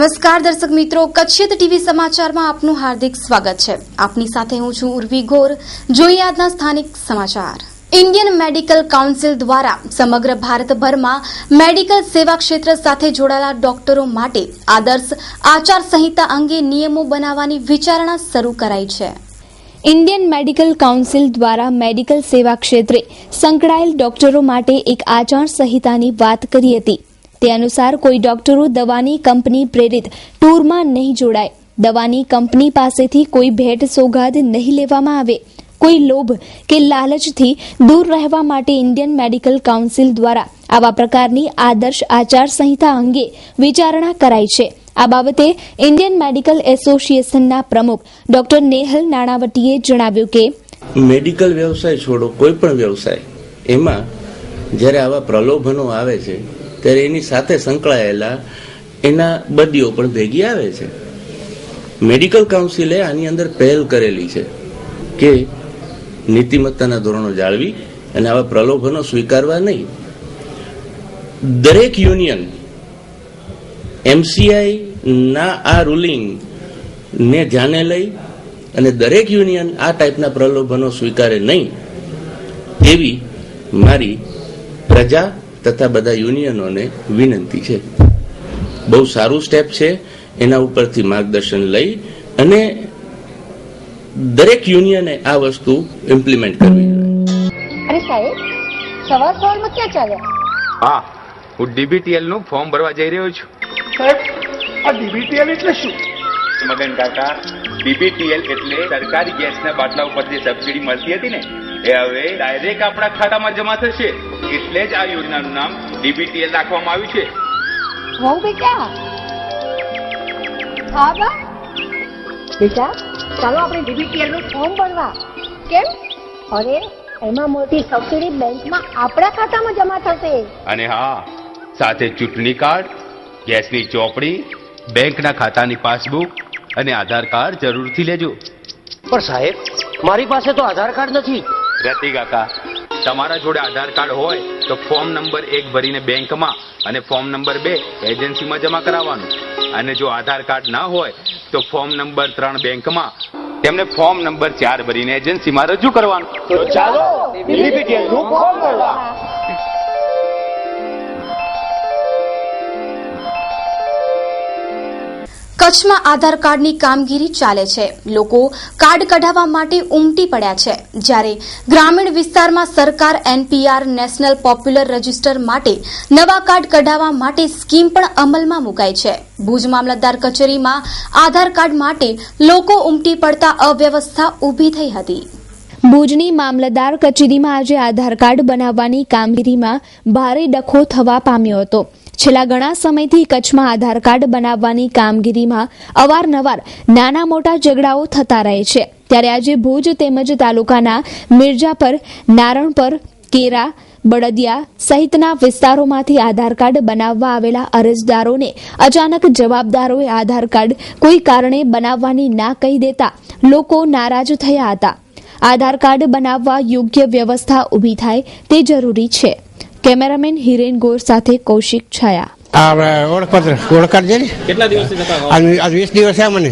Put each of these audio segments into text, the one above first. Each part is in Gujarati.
નમસ્કાર દર્શક મિત્રો, કચ્છિત ટીવી સમાચારમાં આપનું હાર્દિક સ્વાગત છે. આપની સાથે હું છું ઉર્વી ગોર. જોઈએ આજના સ્થાનિક સમાચાર. ઇન્ડિયન મેડિકલ કાઉન્સિલ દ્વારા સમગ્ર ભારતભરમાં મેડિકલ સેવા ક્ષેત્ર સાથે જોડાયેલા ડોક્ટરો માટે આદર્શ આચાર સંહિતા અંગે નિયમો બનાવવાની વિચારણા શરૂ કરાઈ છે. ઇન્ડિયન મેડિકલ કાઉન્સિલ દ્વારા મેડિકલ સેવા ક્ષેત્રે સંકળાયેલ ડોક્ટરો માટે એક આચાર સંહિતાની વાત કરી હતી. તે અનુસાર કોઈ ડોક્ટરો દવાની કંપની પ્રેરિત ટૂરમાં નહીં જોડાય, દવાની કંપની પાસેથી કોઈ ભેટ સોગાદ નહીં લેવામાં આવે, કોઈ લોભ કે લાલચથી દૂર રહેવા માટે ઇન્ડિયન મેડિકલ કાઉન્સિલ દ્વારા આવા પ્રકારની આદર્શ આચાર સંહિતા અંગે વિચારણા કરાઈ છે. આ બાબતે ઇન્ડિયન મેડિકલ એસોસિએશનના પ્રમુખ ડોક્ટર નેહલ નાણાવટીએ જણાવ્યું કે મેડિકલ વ્યવસાય છોડો, કોઈ પણ વ્યવસાય, એમાં જ્યારે આવા પ્રલોભનો આવે છે ત્યારે એની સાથે સંકળાયેલા એના બદીઓ પણ ભેગી આવે છે. મેડિકલ કાઉન્સિલે આની અંદર પહેલ કરેલી છે કે નીતિમત્તાના ધોરણો જાળવી અને આવા પ્રલોભનો સ્વીકારવા નહીં. દરેક યુનિયન એમસીઆઈ ના આ રૂલિંગ ને ધ્યાને લઈ અને દરેક યુનિયન આ ટાઈપના પ્રલોભનો સ્વીકારે નહીં એવી મારી પ્રજા તથા બધા યુનિયનોને વિનંતી છે. બહુ સારું સ્ટેપ છે. એના ઉપરથી માર્ગદર્શન લઈ અને દરેક યુનિયને આ વસ્તુ ઇમ્પ્લિમેન્ટ કરવી જોઈએ. અરે સાહેબ, સવારમાં ક્યાં ચાલ્યા? હા, હું ડીબીટીએલ નું ફોર્મ ભરવા જઈ રહ્યો છું. સાહેબ, આ ડીબીટીએલ એટલે શું? મગન કાકા, ડીબીટીએલ એટલે સરકારી ગેસના બાટલા ઉપર જે સબસિડી મળતી હતી ને, એ હવે ડાયરેક્ટ આપણા ખાતામાં જમા થશે. એટલે જ આ યોજનાનું નામ ડીબીટીએલ રાખવામાં આવ્યું છે. વહુ બેટા, હા બા બેટા, ચાલો આપણે ડીબીટીએલ નું ફોર્મ ભરવા. કેમ? અરે એમાં મોટી સબસિડી બેંકમાં આપણા ખાતામાં જમા થશે. અને હા, સાથે ચૂંટણી કાર્ડ, ગેસની ચોપડી, બેંકના ખાતાની પાસબુક અને આધાર કાર્ડ જરૂરથી લેજો. પણ સાહેબ, મારી પાસે તો આધાર કાર્ડ નથી. રતિ કાકા, તમારા જોડે આધાર કાર્ડ હોય તો ફોર્મ નંબર 1 ભરીને બેંકમાં અને ફોર્મ નંબર 2 એજન્સીમાં જમા કરાવવાનું. અને જો આધાર કાર્ડ ના હોય તો ફોર્મ નંબર 3 બેંકમાં, તેમને ફોર્મ નંબર 4 ભરીને એજન્સીમાં રજૂ કરવાનું. તો ચાલો ડીબીટીએલ નું ફોર્મ ભરવા. કચ્છમાં આધાર કાર્ડની કામગીરી ચાલે છે. લોકો કાર્ડ કઢાવવા માટે ઉમટી પડ્યા છે. જ્યારે ગ્રામીણ વિસ્તારમાં સરકાર એનપીઆર નેશનલ પોપ્યુલર રજિસ્ટર માટે નવા કાર્ડ કઢાવવા માટે સ્કીમ પણ અમલમાં મુકાઈ છે. ભુજ મામલતદાર કચેરીમાં આધાર કાર્ડ માટે લોકો ઉમટી પડતા અવ્યવસ્થા ઊભી થઈ હતી. ભુજની મામલતદાર કચેરીમાં આજે આધાર કાર્ડ બનાવવાની કામગીરીમાં ભારે ડખો થવા પામ્યો હતો. છેલ્લા ઘણા સમયથી કચ્છમાં આધાર કાર્ડ બનાવવાની કામગીરીમાં અવારનવાર નાના મોટા ઝઘડાઓ થતા રહે છે. ત્યારે આજે ભુજ તેમજ તાલુકાના મિર્જાપર, નારણપર, કેરા, બળદિયા સહિતના વિસ્તારોમાંથી આધાર કાર્ડ બનાવવા આવેલા અરજદારોને અચાનક જવાબદારોએ આધાર કાર્ડ કોઈ કારણે બનાવવાની ના કહી દેતા લોકો નારાજ થયા હતા. આધાર કાર્ડ બનાવવા યોગ્ય વ્યવસ્થા ઊભી થાય તે જરૂરી છે. કેમેરામેન હિરેન ગોર સાથે કૌશિક છાયા. ઓળખાણ છે ને, કેટલા દિવસ 20 દિવસ થયા મને.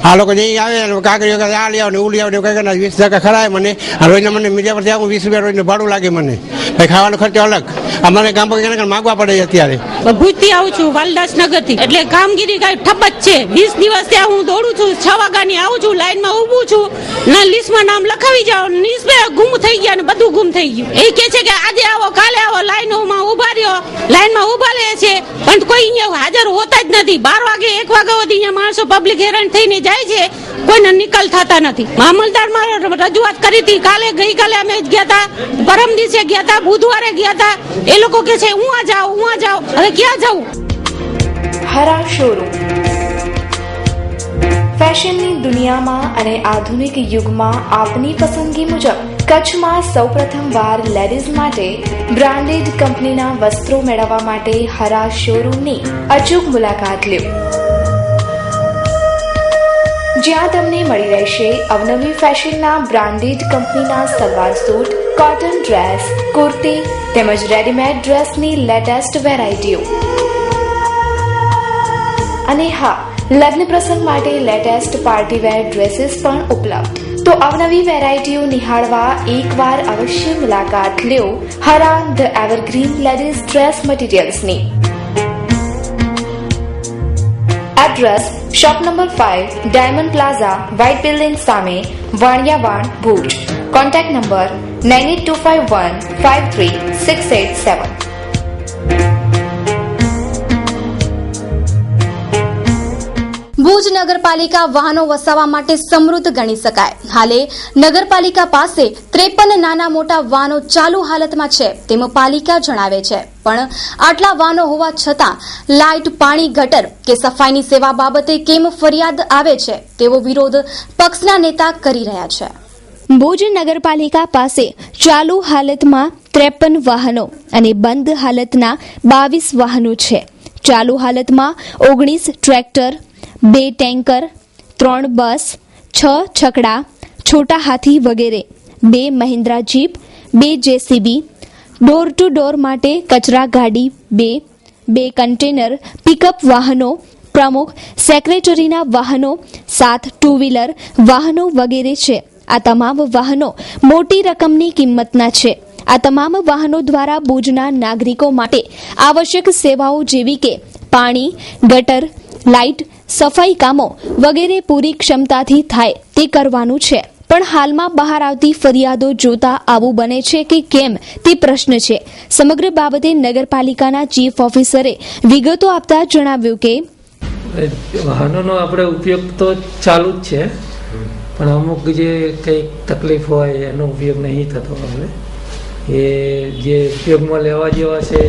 આ લોકો જે આવે કાગળીઓ આ લઈ આવે ને ઉલી આવે 20 ટકા ખરાય મને. રોજના મને મીડિયા પર આવું 20 રૂપિયા રોજનું ભાડું લાગે મને. ભાઈ ખાવાનો ખર્ચો અલગ. અમારે ગામ પર માગવા પડે અત્યારે. ભુજથી આવું છું, વાલદાસનગર થી. એટલે કામગીરી કઈ ઠપ જ છે. 20 દિવસ ત્યાં હું દોડું છું, 6 વાગ્યાની આવું છું, લાઈનમાં ઊભું છું, ના લિસ્ટમાં નામ લખાવી જાવ, લિસ્ટ ગુમ થઈ ગયા ને બધું ગુમ થઈ ગયું. એ કે છે કે આજે આવો, કાલે આવો, લાઈનોમાં ઉભા રહ્યો, લાઈનમાં ઉભા રહે છે, પણ કોઈ અહીંયા હાજર હોતા જ નથી. 12 વાગે 1 વાગ્યા સુધી અહીંયા માણસો પબ્લિક હેરાન થઈને જાય છે, કોઈને નિકાલ થતા નથી. મામલતદારમાં રજૂઆત કરી હતી. ગઈકાલે અમે ગયા હતા, પરમ દિવસે ગયા હતા, બુધવારે ગયા હતા. એ લોકો કે છે હું આ જાઉં. હવે ક્યાં જાઉં? હરા શોરૂમ ફેશનની દુનિયામાં અને આધુનિક યુગમાં આપની પસંદગી મુજબ કચ્છમાં સૌપ્રથમવાર લેડીઝ માટે બ્રાન્ડેડ કંપનીના વસ્ત્રો મેળવવા માટે હરા શોરૂમની અચૂક મુલાકાત લો, જ્યાં તમને મળી રહેશે અવનવી ફેશનના બ્રાન્ડેડ કંપનીના salwar suit, cotton dress, kurti તેમજ રેડીમેડ ડ્રેસની લેટેસ્ટ વેરાયટીઓ. અને હા, લગ્ન પ્રસંગ માટે લેટેસ્ટ પાર્ટીવેર ડ્રેસીસ પણ ઉપલબ્ધ. તો અવનવી વેરાયટીઓ નિહાળવા એકવાર અવશ્ય મુલાકાત લ્યો Hara the evergreen ladies dress મટીરિયલ્સની. Address shop number 5, diamond plaza, white building સામે, વાણિયાવાડ, ભુજ. Contact number 9825153687. ભુજ નગરપાલિકા વાહનો વસાવવા માટે સમૃદ્ધ ગણી શકાય. હાલે નગરપાલિકા પાસે 53 નાના મોટા વાહનો ચાલુ હાલતમાં છે તેમ પાલિકા જણાવે છે. પણ આટલા વાહનો હોવા છતાં લાઇટ, પાણી, ગટર કે સફાઈની સેવા બાબતે કેમ ફરિયાદ આવે છે તેવો વિરોધ પક્ષના નેતા કરી રહ્યા છે. ભુજ નગરપાલિકા પાસે ચાલુ હાલતમાં 53 વાહનો અને બંધ હાલતના 22 વાહનો છે. ચાલુ હાલતમાં 19 ટ્રેક્ટર, 2 ટેન્કર, 3 બસ, 6 છકડા, છોટા હાથી વગેરે, 2 Mahindra jeep, 2 JCB, door to door માટે કચરા ગાડી 2 કન્ટેનર પિકઅપ વાહનો, પ્રમુખ સેક્રેટરીના વાહનો, 7 ટુ વ્હીલર વાહનો વગેરે છે. આ તમામ વાહનો મોટી રકમની કિંમતના છે. આ તમામ વાહનો દ્વારા ભુજના નાગરિકો માટે આવશ્યક સેવાઓ જેવી કે પાણી, ગટર, લાઇટ, સફાઈ કામો વગેરે પૂરી ક્ષમતાથી થાય તે કરવાનું છે. પણ હાલમાં બહાર આવતી ફરિયાદો જોતા આવું બને છે કે કેમ તે પ્રશ્ન છે. સમગ્ર બાબતે નગરપાલિકાના ચીફ ઓફિસરે વિગતો આપતા જણાવ્યું કે વાહનોનો આપણે ઉપયોગ તો ચાલુ જ છે, પણ અમુક જે કંઈક તકલીફ હોય એનો ઉપયોગ નહીં થતો. હવે એ જે ઉપયોગમાં લેવા જેવા છે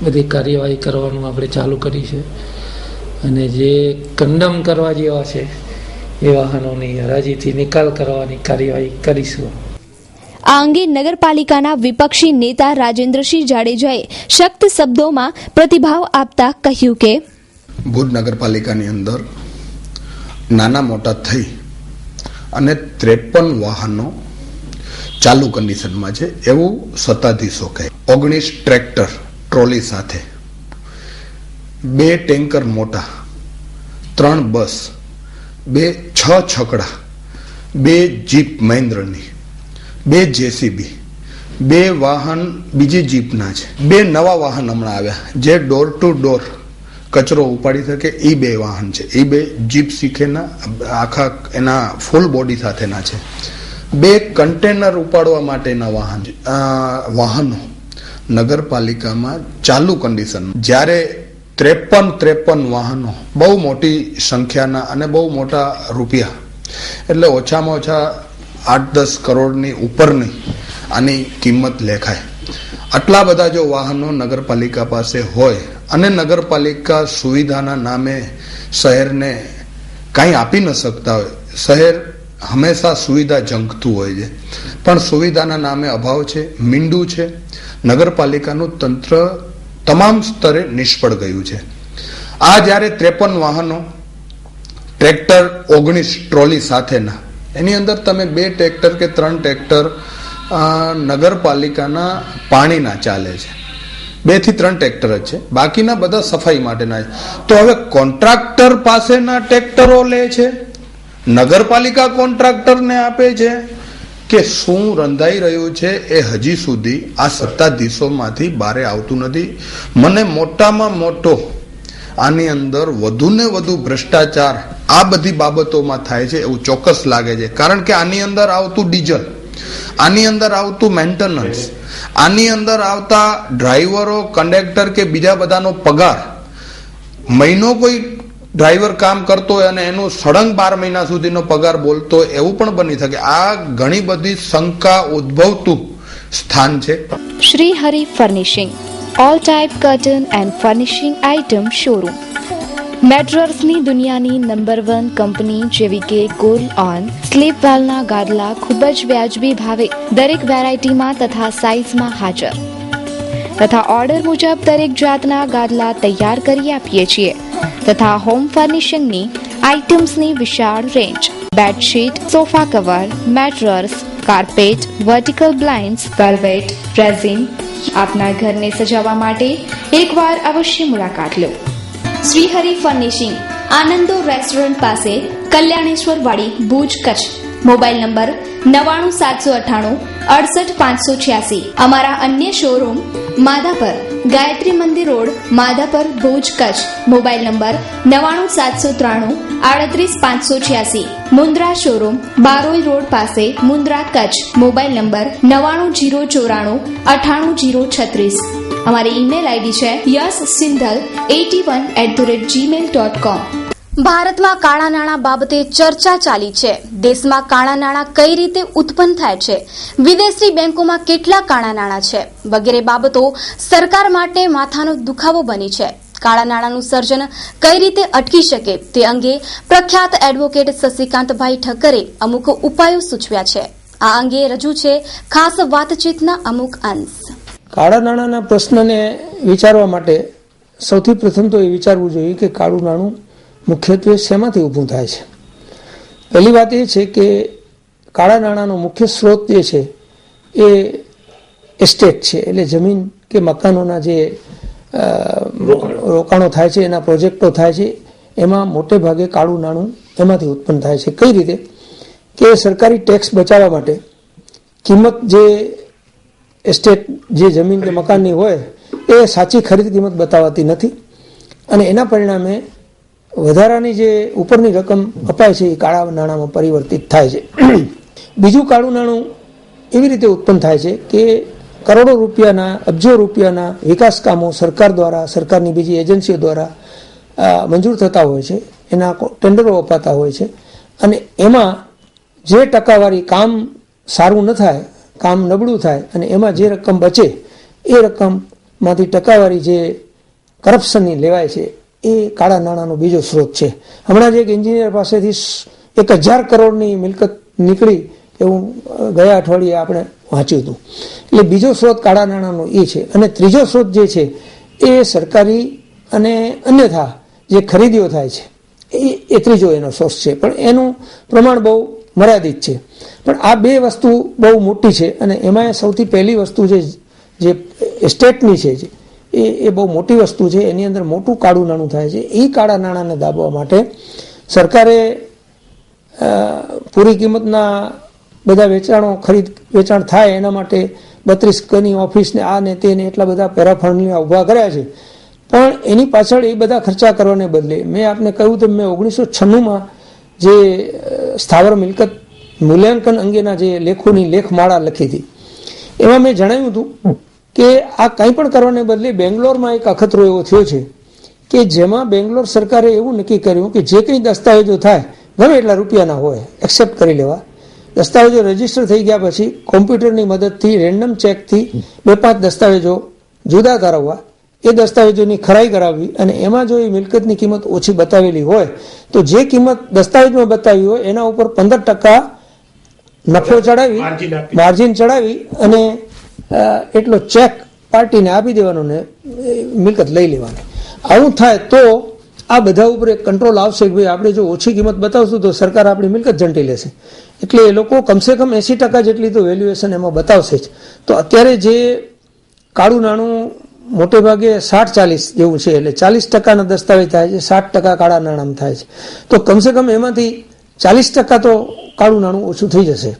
બધી કાર્યવાહી કરવાનું આપણે ચાલુ કરી છે, અને જે કંડમ કરવા જેવા છે એ વાહનોની હરાજીથી નિકાલ કરવાની કાર્યવાહી કરીશું. આ અંગે નગરપાલિકાના વિપક્ષી નેતા રાજેન્દ્રસિંહ જાડેજાએ સખ્ત શબ્દોમાં પ્રતિભાવ આપતા કહ્યું કે ભુજ નગરપાલિકાની અંદર નાના મોટા થઈ અને 53 વાહનો ચાલુ કન્ડિશનમાં છે એવું સત્તાધીશો કહે. 19 ટ્રેક્ટર ટ્રોલી સાથે, 2 ટેન્કર મોટા, 3 બસ, 6 છકડા, 2 જીપ મહેન્દ્રની, 2 જેસીબી, 2 વાહન બીજી જીપના છે, 2 નવા વાહન હમણાં આવ્યા જે ડોર ટુ ડોર કચરો ઉપાડી શકે એ 2 વાહન છે. એ 2 જીપ શીખેના આખા એના ફૂલ બોડી સાથેના છે. 2 કન્ટેનર ઉપાડવા માટેના વાહનો નગરપાલિકામાં ચાલુ કન્ડિશન. જ્યારે 53 વાહનો બહુ મોટી સંખ્યાના અને બહુ મોટા રૂપિયા, એટલે ઓછામાં ઓછા 8-10 કરોડની ઉપરની આની કિંમત લેખાય. આટલા બધા જો વાહનો નગરપાલિકા પાસે હોય અને નગરપાલિકા સુવિધાના નામે શહેરને કાંઈ આપી ન શકતા હોય, શહેર હંમેશા સુવિધા ઝંખતું હોય છે, પણ સુવિધાના નામે અભાવ છે, મીંડું છે. નગરપાલિકાનું તંત્ર તમામ સ્તરે નિષ્ફળ ગયું છે. આ જ્યારે 53 વાહનો, ટ્રેક્ટર 19 ટ્રોલી સાથેના, એની અંદર તમે 2 ટ્રેક્ટર કે 3 ટ્રેક્ટર નગરપાલિકાના પાણીના ચાલે છે, 2 થી 3 ટ્રેક્ટર જ છે, બાકીના બધા સફાઈ માટેના છે. તો હવે કોન્ટ્રાક્ટર પાસેના ટ્રેક્ટરો લે છે, નગરપાલિકા કોન્ટ્રાક્ટરને આપે છે કે શું રંધાઈ રહ્યું છે એ હજી સુધી આ સત્તાધીશોમાંથી બહાર આવતું નથી. મને મોટામાં મોટો આની અંદર વધુ ને વધુ ભ્રષ્ટાચાર આ બધી બાબતોમાં થાય છે એવું ચોક્કસ લાગે છે. કારણ કે આની અંદર આવતું ડીઝલ, આની અંદર આવતું મેન્ટેનન્સ, આની અંદર આવતા ડ્રાઈવરો, કંડક્ટર કે બીજા બધાનો પગાર, મહિનો કોઈ ડ્રાઈવર કામ કરતો હોય અને એનું સળંગ 12 મહિના સુધીનો પગાર બોલતો હોય એવું પણ બની શકે. આ ઘણી બધી શંકા ઉદ્ભવતું સ્થાન છે. Shri Hari furnishing, all type curtain and furnishing item showroom. મેટ્રેસની દુનિયાની નંબર 1 કંપની જેવી કે કુલ ઓન, સ્લીપ વેલના ગાદલા ખૂબ જ વ્યાજબી ભાવે દરેક વેરાયટીમાં તથા સાઇઝમાં હાજર, તથા ઓર્ડર મુજબ દરેક જાતના ગાદલા તૈયાર કરી આપીએ છીએ. તથા હોમ ફર્નિશિંગની આઇટમ્સની વિશાળ range, bedsheet, sofa cover, mattress, carpet, vertical blinds, velvet, resin. આપના ઘરને સજાવવા માટે એકવાર અવશ્ય મુલાકાત લો. શ્રીહરિ ફર્નિશિંગ, આનંદો રેસ્ટોરન્ટ પાસે, કલ્યાણેશ્વર વાડી, ભુજ, કચ્છ. Mobile number 9778685586. અમારા અન્ય શોરૂમ માધાપર, ગાયત્રી મંદિર road, Madhapar, Bhuj, Kutch. Mobile number 977383586. Mundra showroom Baroi road પાસે, મુન્દ્રા, કચ્છ. Mobile number 9904988036. અમારી ઈમેલ આઈડી છે yassinghal81@gmail.com. ભારતમાં કાળા નાણાં બાબતે ચર્ચા ચાલી છે. દેશમાં કાળા નાણાં કઈ રીતે ઉત્પન્ન થાય છે, વિદેશી બેંકોમાં કેટલા કાળા નાણાં છે વગેરે બાબતો સરકાર માટે માથાનો દુખાવો બની છે. કાળા નાણાંનું સર્જન કઈ રીતે અટકી શકે તે અંગે પ્રખ્યાત એડવોકેટ શશિકાંતભાઈ ઠક્કરે અમુક ઉપાયો સૂચવ્યા છે. આ અંગે રજૂ છે ખાસ વાતચીતના અમુક અંશ. કાળા નાણાંના પ્રશ્નને વિચારવા માટે સૌથી પ્રથમ તો એ વિચારવું જોઈએ કે કાળું નાણું મુખ્યત્વે શેમાંથી ઊભું થાય છે. પહેલી વાત એ છે કે કાળા નાણાંનો મુખ્ય સ્ત્રોત જે છે એ એસ્ટેટ છે, એટલે જમીન કે મકાનોના જે રોકાણો થાય છે, એના પ્રોજેક્ટો થાય છે, એમાં મોટે ભાગે કાળું નાણું એમાંથી ઉત્પન્ન થાય છે. કઈ રીતે કે સરકારી ટેક્સ બચાવવા માટે કિંમત જે એસ્ટેટ જે જમીન કે મકાનની હોય એ સાચી ખરીદ કિંમત બતાવાતી નથી અને એના પરિણામે વધારાની જે ઉપરની રકમ અપાય છે એ કાળા નાણાંમાં પરિવર્તિત થાય છે. બીજું કાળું નાણું એવી રીતે ઉત્પન્ન થાય છે કે કરોડો રૂપિયાના, અબજો રૂપિયાના વિકાસ કામો સરકાર દ્વારા, સરકારની બીજી એજન્સીઓ દ્વારા મંજૂર થતા હોય છે, એના ટેન્ડરો અપાતા હોય છે અને એમાં જે ટકાવારી કામ સારું ન થાય, કામ નબળું થાય અને એમાં જે રકમ બચે એ રકમમાંથી ટકાવારી જે કરપ્શનની લેવાય છે એ કાળા નાણાંનો બીજો સ્ત્રોત છે. હમણાં જ એક એન્જિનિયર પાસેથી 1000 કરોડની મિલકત નીકળી એવું ગયા અઠવાડિયે આપણે વાંચ્યું હતું. એટલે બીજો સ્ત્રોત કાળા નાણાંનો એ છે. અને ત્રીજો સ્ત્રોત જે છે એ સરકારી અને અન્યથા જે ખરીદીઓ થાય છે એ ત્રીજો એનો સોર્સ છે, પણ એનું પ્રમાણ બહુ મર્યાદિત છે. પણ આ બે વસ્તુ બહુ મોટી છે અને એમાં સૌથી પહેલી વસ્તુ જે એસ્ટેટની છે એ બહુ મોટી વસ્તુ છે. એની અંદર મોટું કાળું નાણું થાય છે. એ કાળા નાણાંને દાબવા માટે સરકારે પૂરી કિંમતના બધા વેચાણ થાય એના માટે 32 ઓફિસ ને આ ને તે ને એટલા બધા પેરાફર્નિયા ઉભા કર્યા છે. પણ એની પાછળ એ બધા ખર્ચા કરવાને બદલે મેં આપને કહ્યું તેમ મેં 1996માં જે સ્થાવર મિલકત મૂલ્યાંકન અંગેના જે લેખોની લેખમાળા લખી હતી એમાં મેં જણાવ્યું હતું કે આ કંઈ પણ કરવાને બદલે બેંગ્લોરમાં એક અખતરો એવો થયો છે કે જેમાં બેંગ્લોર સરકારે એવું નક્કી કર્યું કે જે કંઈ દસ્તાવેજો થાય ગમે એટલા રૂપિયાના હોય એક્સેપ્ટ કરી લેવા. દસ્તાવેજો રજીસ્ટર થઈ ગયા પછી કોમ્પ્યુટરની મદદથી રેન્ડમ ચેકથી 2-5 દસ્તાવેજો જુદા કરાવવા, એ દસ્તાવેજોની ખરાઈ કરાવવી અને એમાં જો એ મિલકતની કિંમત ઓછી બતાવેલી હોય તો જે કિંમત દસ્તાવેજમાં બતાવી હોય એના ઉપર 15% નફો ચડાવી, માર્જિન ચડાવી અને એટલો ચેક પાર્ટીને આપી દેવાનો ને મિલકત લઈ લેવાની. આવું થાય તો આ બધા ઉપર એક કંટ્રોલ આવશે કે ભાઈ આપણે જો ઓછી કિંમત બતાવશું તો સરકાર આપણી મિલકત ઝંટી લેશે. એટલે એ લોકો કમસે કમ 80% જેટલી તો વેલ્યુએશન એમાં બતાવશે જ. તો અત્યારે જે કાળું નાણું મોટે ભાગે 60-40 જેવું છે, એટલે 40%ના દસ્તાવેજ થાય છે, 60% કાળા નાણાં થાય છે. તો કમસે કમ એમાંથી 40% તો કાળું નાણું ઓછું થઈ જશે.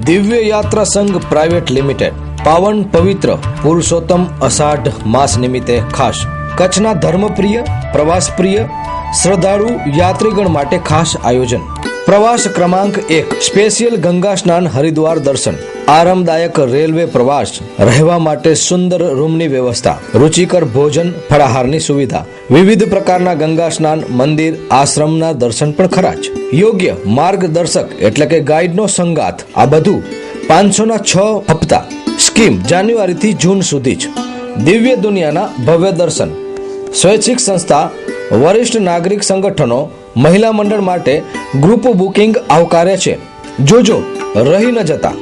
દિવ્ય યાત્રા સંઘ પ્રાઇવેટ લિમિટેડ પાવન પવિત્ર પુરુષોત્તમ અષાઢ માસ નિમિત્તે ખાસ કચ્છના ધર્મપ્રિય, પ્રવાસપ્રિય, શ્રદ્ધાળુ યાત્રીગણ માટે ખાસ આયોજન. પ્રવાસ ક્રમાંક 1 સ્પેશિયલ ગંગા સ્નાન હરિદ્વાર દર્શન, આરામદાયક રેલવે પ્રવાસ, રહેવા માટે સુંદર રૂમની વ્યવસ્થા, રુચિકર ભોજન ફળાહારની સુવિધા, વિવિધ પ્રકારના ગંગા સ્નાન, મંદિર આશ્રમના દર્શન પણ ખરા જ. યોગ્ય માર્ગદર્શક એટલે કે ગાઈડનો સંગાથ. આ બધું 500ના 6 હપ્તા. સ્કીમ જાન્યુઆરીથી જૂન સુધી જ. દિવ્ય દુનિયાના ભવ્ય દર્શન. સ્વૈચ્છિક સંસ્થા, વરિષ્ઠ નાગરિક સંગઠનો, મહિલા મંડળ માટે ગ્રુપ બુકિંગ આવકાર્ય છે. જોજો રહી ન જતા.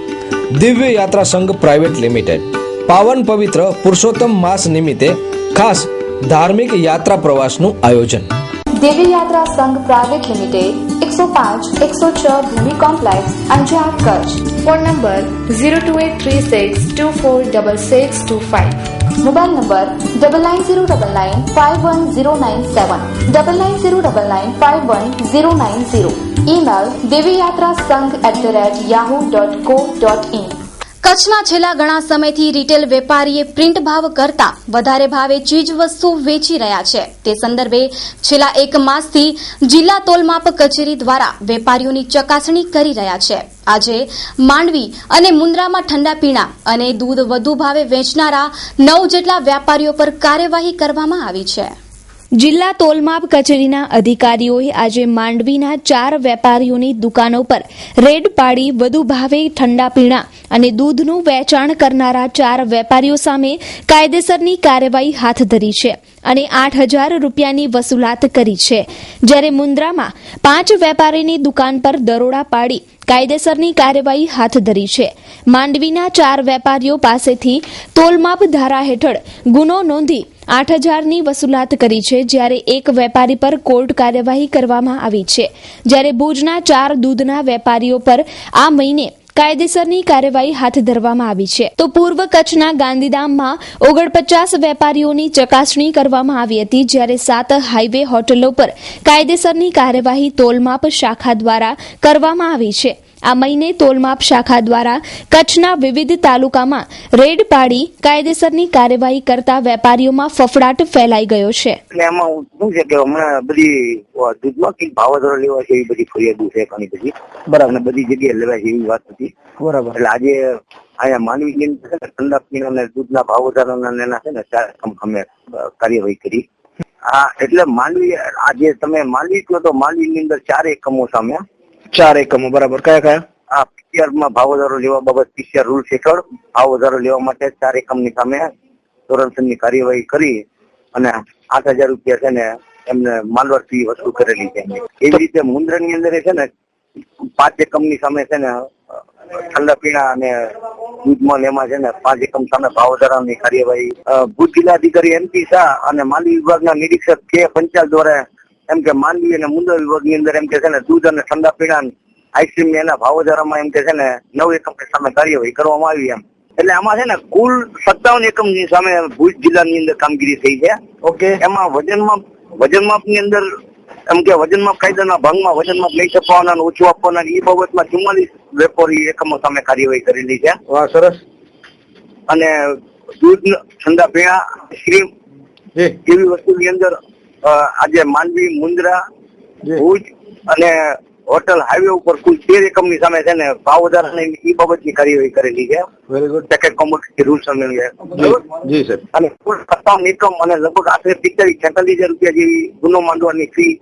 દિવ્ય યાત્રા સંઘ પ્રાઇવેટ લિમિટેડ પાવન પવિત્ર પુરુષોત્તમ માસ નિમિત્તે ખાસ ધાર્મિક યાત્રા પ્રવાસનું આયોજન. Divya Yatra Sangh private limited 105-106 Bhoomi complex, Anjar, Kutch. Phone number 02836246625. Mobile number 9909951097 9909951090. Email deviyatrasangh@yahoo.co.in. કચ્છમાં છેલ્લા ઘણા સમયથી રિટેલ વેપારીએ પ્રિન્ટ ભાવ કરતા વધારે ભાવે ચીજ વસ્તુ વેચી રહ્યા છે. તે સંદર્ભે છેલ્લા 1 માસથી જિલ્લા તોલમાપ કચેરી દ્વારા વેપારીઓની ચકાસણી કરી રહ્યા છે. આજે માંડવી અને મુન્દ્રામાં ઠંડા પીણા અને દૂધ વધુ ભાવે વેચનારા 9 જેટલા વેપારીઓ પર કાર્યવાહી કરવામાં આવી છે. જિલ્લા તોલમાપ કચેરીના અધિકારીઓએ આજે માંડવીના 4 વેપારીઓની દુકાનો પર રેડ પાડી વધુ ભાવે ઠંડા પીણા અને દૂધનું વેચાણ કરનારા 4 વેપારીઓ સામે કાયદેસરની કાર્યવાહી હાથ ધરી છે અને 8,000 રૂપિયાની વસૂલાત કરી છે. જ્યારે મુન્દ્રામાં 5 વેપારીની દુકાન પર દરોડા પાડી કાયદેસરની કાર્યવાહી હાથ ધરી છે. માંડવીના 4 વેપારીઓ પાસેથી તોલમાપ ધારા હેઠળ ગુનો નોંધી 8,000ની વસૂલાત કરી છે. જ્યારે એક વેપારી પર કોર્ટ કાર્યવાહી કરવામાં આવી છે. જ્યારે ભુજના 4 દૂધના વેપારીઓ પર આ મહિને કાયદેસરની કાર્યવાહી હાથ ધરવામાં આવી છે. તો પૂર્વ કચ્છના ગાંધીધામમાં 49 વેપારીઓની ચકાસણી કરવામાં આવી હતી. જ્યારે 7 હાઈવે હોટલો પર કાયદેસરની કાર્યવાહી તોલમાપ શાખા દ્વારા કરવામાં આવી છે. આ મહિને તોલમાપ શાખા દ્વારા કચ્છના વિવિધ તાલુકામાં રેડ પાડી કાયદેસરની કાર્યવાહી કરતા વેપારીઓમાં ફફડાટ ફેલાઈ ગયો છે. એમાં શું છે કે હમણાં બધી દૂધમાં કઈ ભાવોદરો લેવા છે એવી બધી ફરિયાદો છે ઘણી બધી. બરાબર. અને બધી જગ્યાએ લેવાય છે એવી વાત હતી. બરાબર. એટલે આજે અહીંયા માંડવી ઠંડા પીણા અને દૂધના ભાવોદરાના એના છે ને 4 અમે કાર્યવાહી કરી. હા, એટલે માંડવી આજે તમે માંડવી કહો તો માંડવીની અંદર 4 એકમો સામે 4 એકમો. બરાબર. કયા કયા? આ પીસીઆર માં ભાવોદરો લેવા બાબત પીસીઆર રૂલ્સ હેઠળ ભાવોદરો લેવા માટે 4 એકમની સામે ધોરણસરની કાર્યવાહી કરી અને 8,000 રૂપિયા છે ને એમને માલવર ફી વસૂલ કરેલી છે. એવી રીતે મુન્દ્રાની અંદર છે ને 5 એકમની સામે છે ને ઠંડા પીણા અને દૂધમાં એમાં છે ને 5 એકમ સામે ભાવોદરાની કાર્યવાહી ભુજ જિલ્લાધિકારી MP શાહ અને માંડવી વિભાગના નિરીક્ષક K પંચાલ દ્વારા એમ કે માંડવી અને મુન્દ્રા વિભાગની અંદર એમ કે છે ને દૂધ અને ઠંડા પીણા આઈસ્ક્રીમ એના ભાવોદરામાં એમ કે છે ને 9 એકમ સામે કાર્યવાહી કરવામાં આવી. એમ એટલે આમાં છે ને કુલ 57 એકમની સામે ભુજ જિલ્લાની અંદર કામગીરી થઈ છે. ઓકે. એમાં વજનમાપની અંદર એમ કે વજનમાપ કાયદાના ભંગમાં વજનમાપ લઈ શકવાના અને ઓછું આપવાના એ બાબતમાં 44 વેપારી એકમો સામે કાર્યવાહી કરેલી છે. વાહ, સરસ. અને દૂધ ઠંડા પીણા આઈસ્ક્રીમ એવી વસ્તુની અંદર આજે માંડવી મુન્દ્રા ભુજ અને હોટલ હાઈવે ઉપર કુલ 13 એકમની સામે છે ને ભાવોદરાની એ બાબતની કાર્યવાહી કરેલી છે. Very good. Packet commodity rules જી સર. અને કુલ 57 એકમ અને લગભગ આશરે 45-46,000 રૂપિયા જેવી ગુનો માંડવાની ફી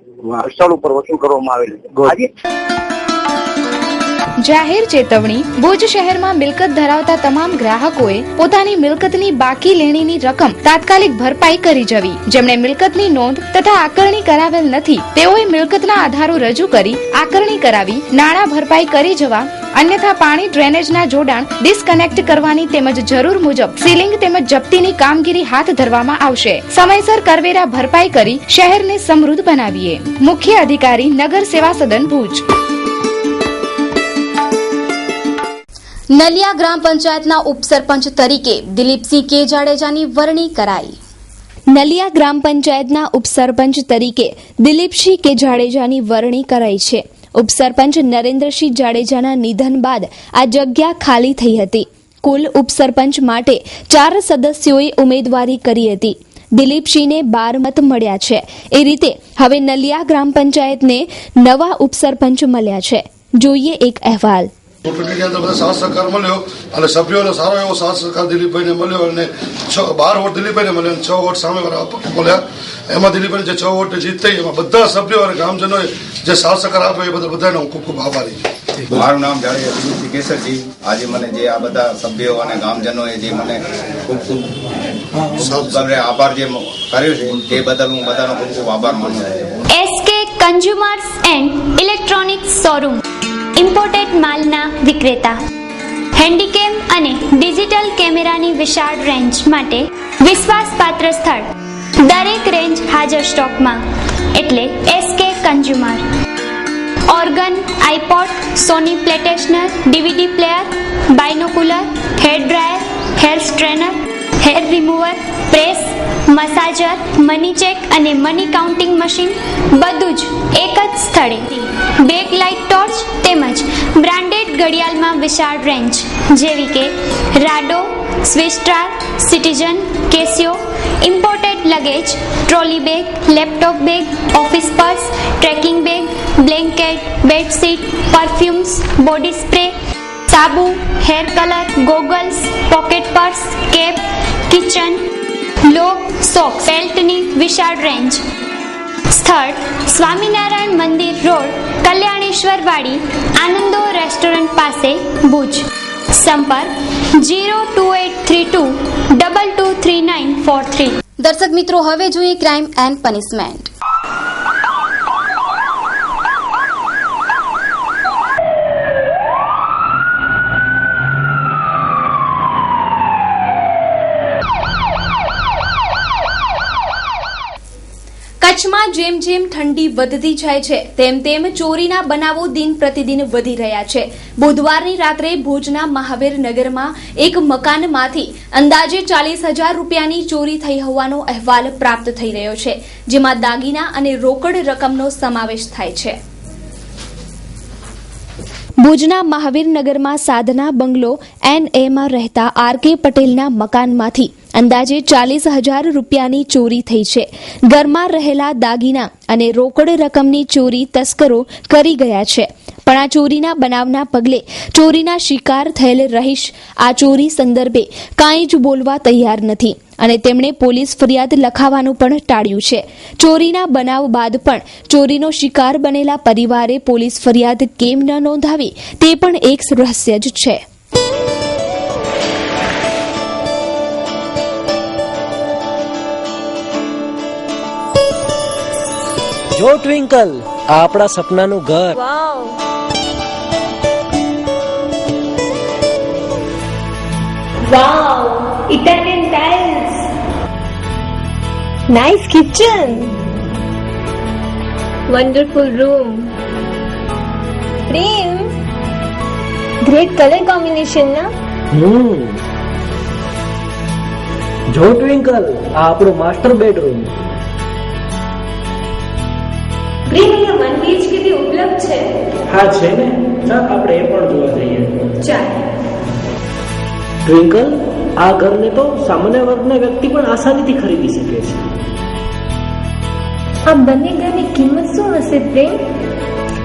સ્થળ ઉપર વસૂલ કરવામાં આવેલી છે. જાહેર ચેતવણી. ભુજ શહેરમાં મિલકત ધરાવતા તમામ ગ્રાહકોએ પોતાની મિલકતની બાકી લેણીની રકમ તાત્કાલિક ભરપાઈ કરી જવી. જેમણે મિલકતની નોંધ તથા આકરણી કરાવેલ નથી તેઓએ મિલકતના આધારો રજૂ કરી આકરણી કરાવી નાણાં ભરપાઈ કરી જવા. અન્યથા પાણી ડ્રેનેજના જોડાણ ડિસ્કનેક્ટ કરવાની તેમજ જરૂર મુજબ સીલિંગ તેમજ જપ્તીની કામગીરી હાથ ધરવામાં આવશે. સમયસર કરવેરા ભરપાઈ કરી શહેરને સમૃદ્ધ બનાવીએ. મુખ્ય અધિકારી નગર સેવા સદન ભુજ. નલિયા ગ્રામ પંચાયતના ઉપસરપંચ તરીકે દિલીપસિંહ કે જાડેજાની વરણી કરાઈ. નલિયા ગ્રામ પંચાયતના ઉપસરપંચ તરીકે દિલીપસિંહ કે જાડેજાની વરણી કરાઈ છે. ઉપસરપંચ નરેન્દ્રસિંહ જાડેજાના નિધન બાદ આ જગ્યા ખાલી થઈ હતી. કુલ ઉપસરપંચ માટે 4 સદસ્યોએ ઉમેદવારી કરી હતી. દિલીપસિંહને 12 મત મળ્યા છે. એ રીતે હવે નલિયા ગ્રામ પંચાયતને નવા ઉપસરપંચ મળ્યા છે. જોઈએ એક અહેવાલ. ચૂંટણીની અંદર બધા સાથ સહકાર મળ્યો અને સભ્યોને સારો એવો સાથ સહકાર દિલીપભાઈને મળ્યો અને 12 વોટ દિલીપભાઈને મળ્યા અને 6 વોટ સામે મળ્યા. એમાં દિલીપભાઈ જે 6 વોટ જીત થઈ એમાં બધા સભ્યો અને ગ્રામજનોએ જે સાથ સહકાર આપ્યો એ બધાને હું ખૂબ ખૂબ આભારી છું. મારું નામ જાડેજા દિલીપસિંહ કેસરજી. આજે મને જે આ બધા સભ્યો અને ગ્રામજનોએ જે મને ખૂબ આભાર જે કર્યો છે તે બદલ હું બધાનો ખૂબ ખૂબ આભાર માનું છું. SK consumers and electronics showroom imported માલના વિક્રેતા. હેન્ડીકેમ અને ડિજિટલ કેમેરાની વિશાળ રેન્જ માટે વિશ્વાસપાત્ર સ્થળ. દરેક રેન્જ હાજર સ્ટોકમાં એટલે SK consumer. Organ, iPod, Sony PlayStation, DVD player, binocular, hair dryer, hair strainer, hair remover, press, massager, money check અને મની કાઉન્ટિંગ મશીન બધું જ એક જ સ્થળે. બેક લાઇટ ટોર્ચ તેમજ બ્રાન્ડેડ ઘડિયાળમાં વિશાળ રેન્જ જેવી કે Rado, Swisstar, Citizen, Casio, imported luggage, trolley bag, laptop bag, office purse, trekking bag, blanket, bedsheet, perfumes, body spray, સાબુ, hair colour, goggles, pocket purse, cap, kitchen, lock, socks, બેલ્ટની વિશાળ રેન્જ. સ્થળ સ્વામિનારાયણ મંદિર રોડ, કલ્યાણેશ્વર વાડી, આનંદો રેસ્ટોરન્ટ પાસે, ભુજ. સંપર્ક 02832 223943. દર્શક મિત્રો, હવે જોઈએ ક્રાઇમ એન્ડ પનિશમેન્ટ. કચ્છમાં જેમ જેમ ઠંડી વધતી જાય છે તેમ તેમ ચોરીના બનાવો દિન પ્રતિદિન વધી રહ્યા છે. બુધવારની રાત્રે ભુજના મહાવીર નગરમાં એક મકાનમાંથી અંદાજે 40,000 રૂપિયાની ચોરી થઈ હોવાનો અહેવાલ પ્રાપ્ત થઈ રહ્યો છે, જેમાં દાગીના અને રોકડ રકમનો સમાવેશ થાય છે. ભુજના મહાવીર નગરમાં સાધના બંગલો NA માં રહેતા RK પટેલના મકાનમાંથી અંદાજે 40,000 રૂપિયાની ચોરી થઈ છે. ઘરમાં રહેલા દાગીના અને રોકડ રકમની ચોરી તસ્કરો કરી ગયા છે. પણ આ ચોરીના બનાવના પગલે ચોરીના શિકાર થયેલ રહીશ આ ચોરી સંદર્ભે કાંઈ જ બોલવા તૈયાર નથી અને તેમણે પોલીસ ફરિયાદ લખાવવાનું પણ ટાળ્યું છે. ચોરીના બનાવ બાદ પણ ચોરીનો શિકાર બનેલા પરિવારે પોલીસ ફરિયાદ કેમ ન નોંધાવી તે પણ એક રહસ્ય જ છે. જો ટ્વિંકલ, આ આપણા સપનાનું ઘર. Wow, Italian tiles. Nice kitchen. Wonderful room. Prem, great color combination, na? જો ટ્વિંકલ, આ આપણું માસ્ટર બેડરૂમ. પ્રેમ, અહીંયા 1 BHK થી ઉપલબ્ધ છે? હા છે ને, ચાલ આપણે એ પણ જોવા જઈએ. ચાલ. ટ્વિંકલ, આ ઘરને તો સામાન્ય વર્ગના વ્યક્તિ પણ આસાનીથી ખરીદી શકે છે. આ બંને ઘરની કિંમત શું હશે પ્રેમ?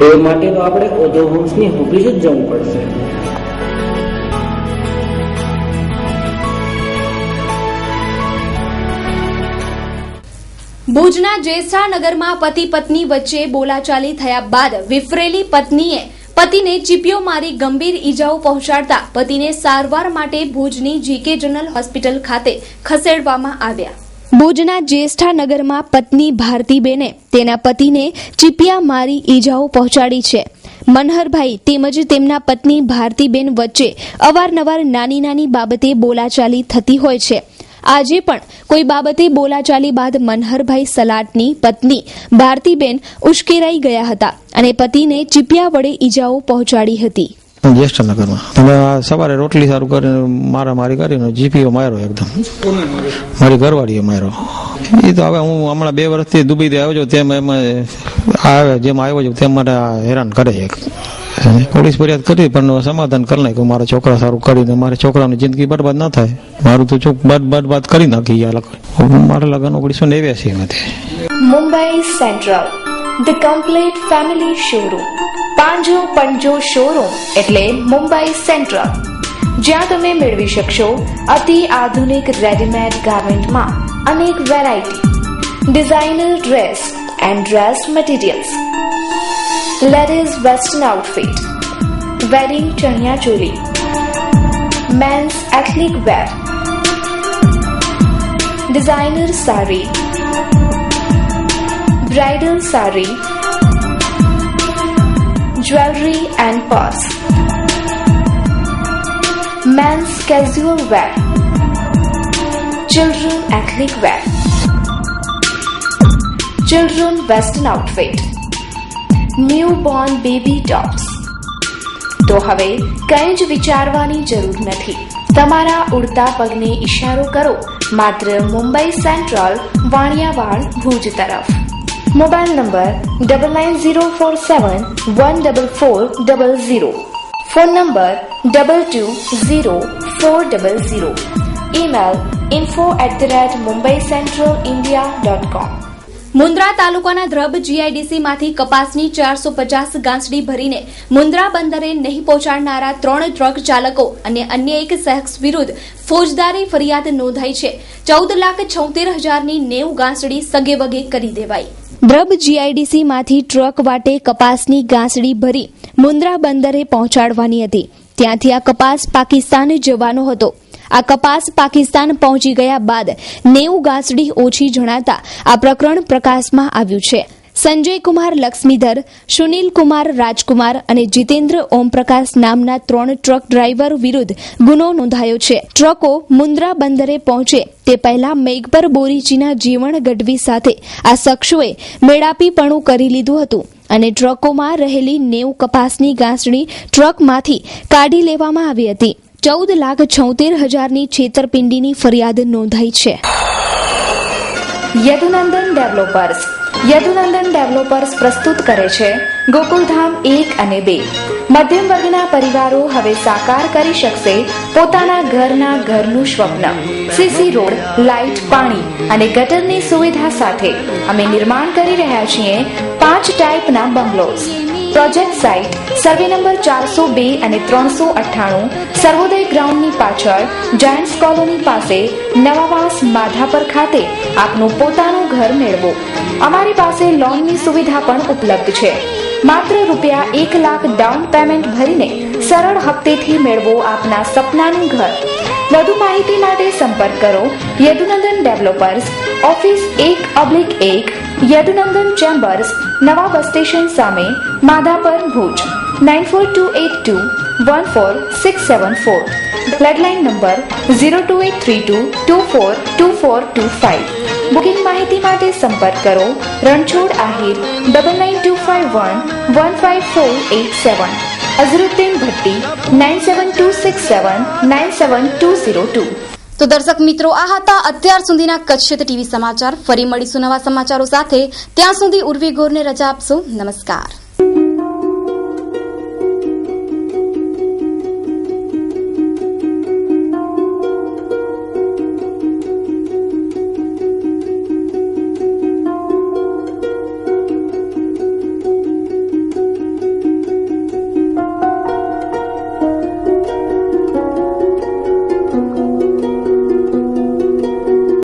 એ માટે તો આપણે ઓધો હોમ્સની ઓફિસ જ જવું પડશે. ભુજના જેસાનગરમાં પતિ પત્ની વચ્ચે બોલાચાલી થયા બાદ વિફરેલી પત્નીએ પતિને ચીપિયો મારી ગંભીર ઈજાઓ પહોંચાડતા પતિને સારવાર માટે ભુજની GK જનરલ હોસ્પિટલ ખાતે ખસેડવામાં આવ્યા. ભુજના જેષ્ઠાનગરમાં પત્ની ભારતીબેને તેના પતિને ચીપિયા મારી ઈજાઓ પહોંચાડી છે. મનહરભાઈ તેમજ તેમના પત્ની ભારતીબેન વચ્ચે અવારનવાર નાની નાની બાબતે બોલાચાલી થતી હોય છે. આજે પણ કોઈ બાબતે બોલાચાલી બાદ મનહરભાઈ સલાટની પત્ની ભારતીબેન ઉશ્કેરાઈ ગયા હતા અને પતિને ચીપિયા વડે ઈજાઓ પહોંચાડી હતી. જ્યેષ્ઠનગરમાં તમે સવારે રોટલી સારું કરીને મારામારી કરીને જીપીઓ માર્યો, એકદમ મારી ઘરવાળીએ માર્યો. એ તો હવે હું હમણાં 2 વર્ષથી દુબઈથી આવ્યો છું, તેમ એમાં જેમ આવ્યો છું તેમ માટે હેરાન કરે છે. પોલીસ ફરિયાદ કરી પણ સમાધાન કરી નાખ્યું. મારા છોકરા સારું કરીને મારા છોકરાની જિંદગી બરબાદ ના થાય. મારું તો ચોક બરબાદ કરી નાખી. મારા લગ્ન 1989 માં. Mumbai central, the complete family showroom. પાંજો પંજો શોરૂમ એટલે મુંબઈ સેન્ટ્રલ, જ્યાં તમે મેળવી શકશો અતિ આધુનિક રેડીમેડ ગાર્મેન્ટમાં અનેક variety, designer dress and dress materials, ladies western outfit, wedding chaniya choli, men's ethnic wear, designer sari, bridal sari, jewelry and purse, men's casual wear, children ethnic wear, children western outfit, newborn baby tops. તો હવે કંઈ જ વિચારવાની જરૂર નથી. તમારા ઉડતા પગને ઇશારો કરો માત્ર મુંબઈ સેન્ટ્રલ વાણિયાવાડ ભુજ તરફ. Mobile number 9904714400. Phone number 220400. Email info@mumbaicentralindia.com. Mundra તાલુકાના ધ્રબ જીઆઈડીસીમાંથી કપાસની 450 ગાંસડી ભરીને મુન્દ્રા બંદરે નહીં પહોંચાડનારા 3 ટ્રક ચાલકો અને અન્ય એક શખ્સ વિરુદ્ધ ફોજદારી ફરિયાદ નોંધાઈ છે. 14,76,000ની 90 ગાંસડી સગેવગે કરી દેવાઈ. ધ્રબ જીઆઈડીસીમાંથી ટ્રક વાટે કપાસની ગાંસડી ભરી મુન્દ્રા બંદરે પહોંચાડવાની હતી. ત્યાંથી આ કપાસ પાકિસ્તાન જવાનો હતો. આ કપાસ પાકિસ્તાન પહોંચી ગયા બાદ 90 ગાંસડી ઓછી જણાતા આ પ્રકરણ પ્રકાશમાં આવ્યું છે. સંજય કુમાર લક્ષ્મીધર, સુનિલ કુમાર રાજકુમાર અને જીતેન્દ્ર ઓમપ્રકાશ નામના 3 ટ્રક ડ્રાઈવર વિરુદ્ધ ગુનો નોંધાયો છે. ટ્રકો મુન્દ્રા બંદરે પહોંચે તે પહેલા મેઘપર બોરીચીના જીવણ ગઢવી સાથે આ શખ્સોએ મેળાપીપણું કરી લીધું હતું અને ટ્રકોમાં રહેલી 90 કપાસની ગાંસડી ટ્રકમાંથી કાઢી લેવામાં આવી હતી. 14,76,000ની છેતરપિંડીની ફરિયાદ નોંધાઈ છે. યદુનંદન ડેવલપર્સ. યદુનંદન ડેવલપર્સ પ્રસ્તુત કરે છે ગોકુલધામ 1 અને 2. મધ્યમ વર્ગના પરિવારો હવે સાકાર કરી શકશે પોતાના ઘરનું સ્વપ્ન. સીસી રોડ, લાઇટ, પાણી અને ગટરની સુવિધા સાથે અમે નિર્માણ કરી રહ્યા છીએ 5 ટાઈપના bungalows. Project site survey number 402 અને 398, સર્વોદય ગ્રાઉન્ડની પાછળ, જાયન્ટ્સ કોલોની પાસે, નવાવાસ માધાપર ખાતે આપનું પોતાનું ઘર મેળવો. અમારી પાસે લોનની સુવિધા પણ ઉપલબ્ધ છે. માત્ર રૂપિયા 1 લાખ ડાઉન પેમેન્ટ ભરીને સરળ હપ્તેથી મેળવો આપના સપનાનું ઘર. વધુ માહિતી માટે સંપર્ક કરો Yadunandan developers, office 1/1, Yadunandan chambers, નવા બસ સ્ટેશન સામે, Madhapar, Bhuj. 9428214674. Landline number 02832242425. Booking માહિતી માટે સંપર્ક કરો રણછોડ આહિર 9925115487, અઝરુદ્દીન ભટ્ટી 9726797202. તો દર્શક મિત્રો, આ હતા અત્યાર સુધીના કચ્છ ટીવી સમાચાર. ફરી મળીશું નવા સમાચારો સાથે. ત્યાં સુધી ઉર્વી ગોરને રજા આપશો. નમસ્કાર.